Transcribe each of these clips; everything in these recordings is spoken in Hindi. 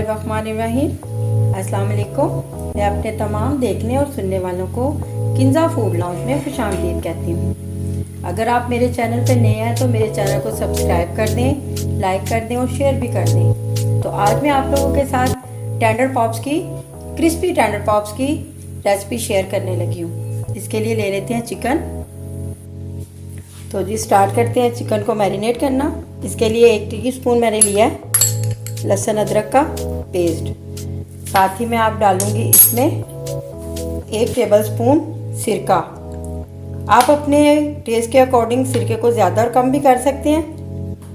बिस्मिल्लाहिर्रहमानिर्रहीम। अस्सलाम वालेकुम। मैं अपने तमाम देखने और सुनने वालों को किंजा फूड लाउंज में खुशामदीद कहती हूँ। अगर आप मेरे चैनल पर नए हैं तो मेरे चैनल को सब्सक्राइब कर दें, लाइक कर दें और शेयर भी कर दें। तो आज मैं आप लोगों के साथ क्रिस्पी टेंडर पॉप्स की रेसिपी शेयर करने लगी हूँ। इसके लिए ले लेते हैं चिकन। तो जी स्टार्ट करते हैं चिकन को मैरिनेट करना। इसके लिए 1 टीस्पून मैंने लिया है लहसुन अदरक का पेस्ट। साथ ही मैं आप डालूंगी इसमें 1 टेबलस्पून सिरका। आप अपने टेस्ट के अकॉर्डिंग सिरके को ज़्यादा और कम भी कर सकते हैं।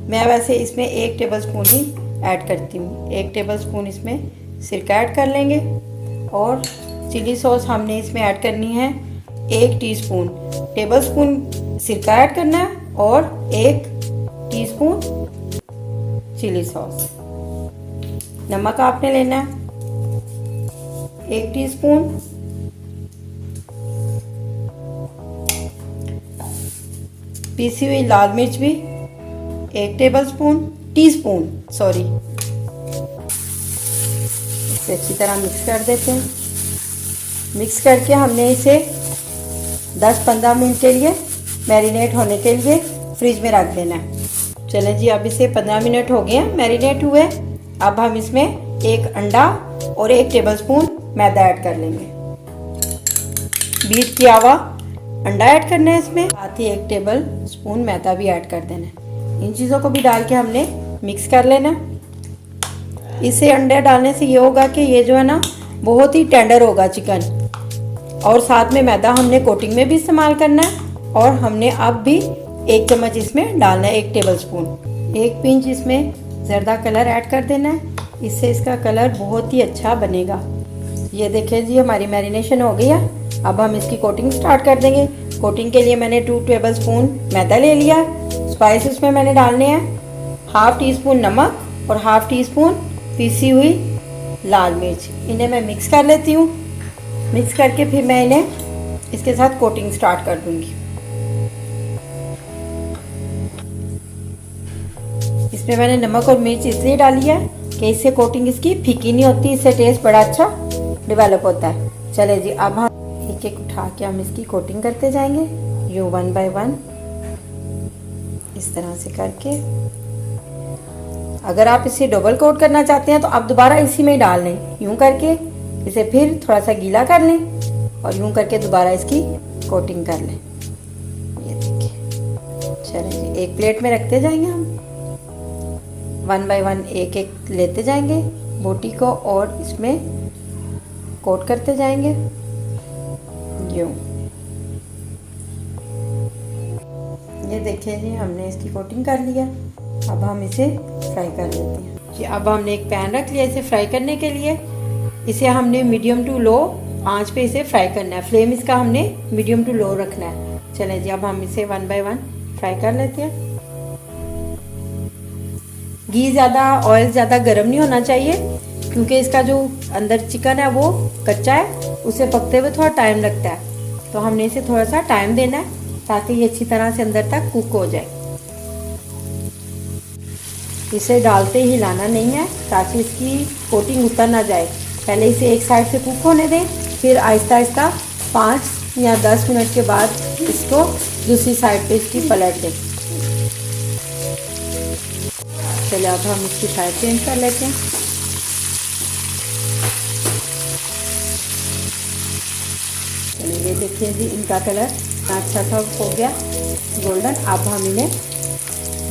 मैं वैसे इसमें 1 टेबलस्पून ही ऐड करती हूँ। 1 टेबलस्पून इसमें सिरका ऐड कर लेंगे। और चिली सॉस हमने इसमें ऐड करनी है 1 टेबलस्पून सिरका ऐड करना है और 1 टीस्पून चिली सॉस। नमक आपने लेना है 1 टीस्पून। पीसी हुई लाल मिर्च भी 1 टीस्पून। इसे अच्छी तरह मिक्स कर देते हैं। मिक्स करके हमने इसे 10-15 मिनट के लिए मैरिनेट होने के लिए फ्रिज में रख देना है। चलें जी, अब इसे 15 मिनट हो गए हैं मैरिनेट हुए। अब हम इसमें 1 अंडा और 1 टेबलस्पून मैदा ऐड कर लेंगे। बीट किया हुआ अंडा ऐड करना है इसमें, साथ ही 1 टेबलस्पून मैदा भी ऐड कर देना है। इन चीज़ों को भी डाल के हमने मिक्स कर लेना। इसे अंडे डालने से ये होगा कि ये जो है ना बहुत ही टेंडर होगा चिकन। और साथ में मैदा हमने कोटिंग में भी इस्तेमाल करना है। और हमने अब भी 1 चम्मच इसमें डालना है, 1 टेबलस्पून। 1 पिंच इसमें ज़र्दा कलर ऐड कर देना है। इससे इसका कलर बहुत ही अच्छा बनेगा। ये देखिए जी हमारी मैरिनेशन हो गई है। अब हम इसकी कोटिंग स्टार्ट कर देंगे। कोटिंग के लिए मैंने 2 टेबलस्पून मैदा ले लिया। स्पाइस इसमें मैंने डालने हैं 1/2 टीस्पून नमक और 1/2 टीस्पून पीसी हुई लाल मिर्च। इन्हें मैं मिक्स कर लेती हूँ। मिक्स करके फिर मैं इन्हें इसके साथ कोटिंग स्टार्ट कर दूँगी। इसमें मैंने नमक और मिर्च इसलिए डाली है कि इससे कोटिंग इसकी फीकी नहीं होती, इससे टेस्ट बड़ा अच्छा डेवलप होता है। चले जी, अब हम एक उठा के हम इसकी कोटिंग करते जाएंगे यूँ 1 बाय 1 इस तरह से करके। अगर आप इसे डबल कोट करना चाहते हैं तो आप दोबारा इसी में ही डाल लें। यूँ करके इसे फिर थोड़ा सा गीला कर लें और यूँ करके दोबारा इसकी कोटिंग कर लें। ये देखिए। चलें जी, एक प्लेट में रखते जाएंगे हम 1 बाय 1 एक लेते जाएंगे बोटी को और इसमें कोट करते जाएंगे यूँ। ये देखिए जी हमने इसकी कोटिंग कर लिया। अब हम इसे फ्राई कर लेते हैं जी। अब हमने एक पैन रख लिया इसे फ्राई करने के लिए। इसे हमने मीडियम टू लो आंच पे इसे फ्राई करना है। फ्लेम इसका हमने मीडियम टू लो रखना है। चलें जी, अब हम इसे 1 बाय 1 फ्राई कर लेते हैं। घी ज़्यादा ऑयल ज़्यादा गर्म नहीं होना चाहिए क्योंकि इसका जो अंदर चिकन है वो कच्चा है, उसे पकते हुए थोड़ा टाइम लगता है। तो हमने इसे थोड़ा सा टाइम देना है ताकि ये अच्छी तरह से अंदर तक कुक हो जाए। इसे डालते ही हिलाना नहीं है ताकि इसकी कोटिंग उतर ना जाए। पहले इसे एक साइड से कुक होने दें, फिर आहिस्ता आहिस्ता 5 या 10 मिनट के बाद इसको दूसरी साइड पे इसकी पलट दें। चलिए अब हम इसकी साइड चेंज कर लेते हैं। चलिए ये देखिए जी इनका कलर अच्छा सा हो गया गोल्डन। अब हम इन्हें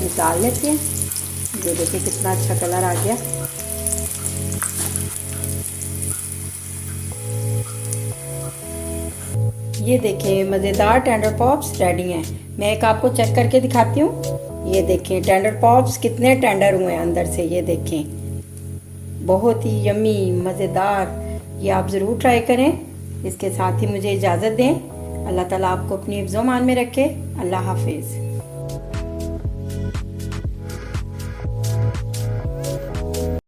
निकाल लेते हैं। ये देखिए कितना अच्छा कलर आ गया। ये देखिए मज़ेदार टेंडर पॉप्स रेडी हैं। मैं एक आपको चेक करके दिखाती हूँ। ये देखें टेंडर पॉप्स कितने टेंडर हुए हैं अंदर से। ये देखें बहुत ही यम्मी मज़ेदार। ये आप ज़रूर ट्राई करें। इसके साथ ही मुझे इजाज़त दें। अल्लाह ताला आपको अपनी हिफ्ज़-ओ-मान में रखे। अल्लाह हाफिज़।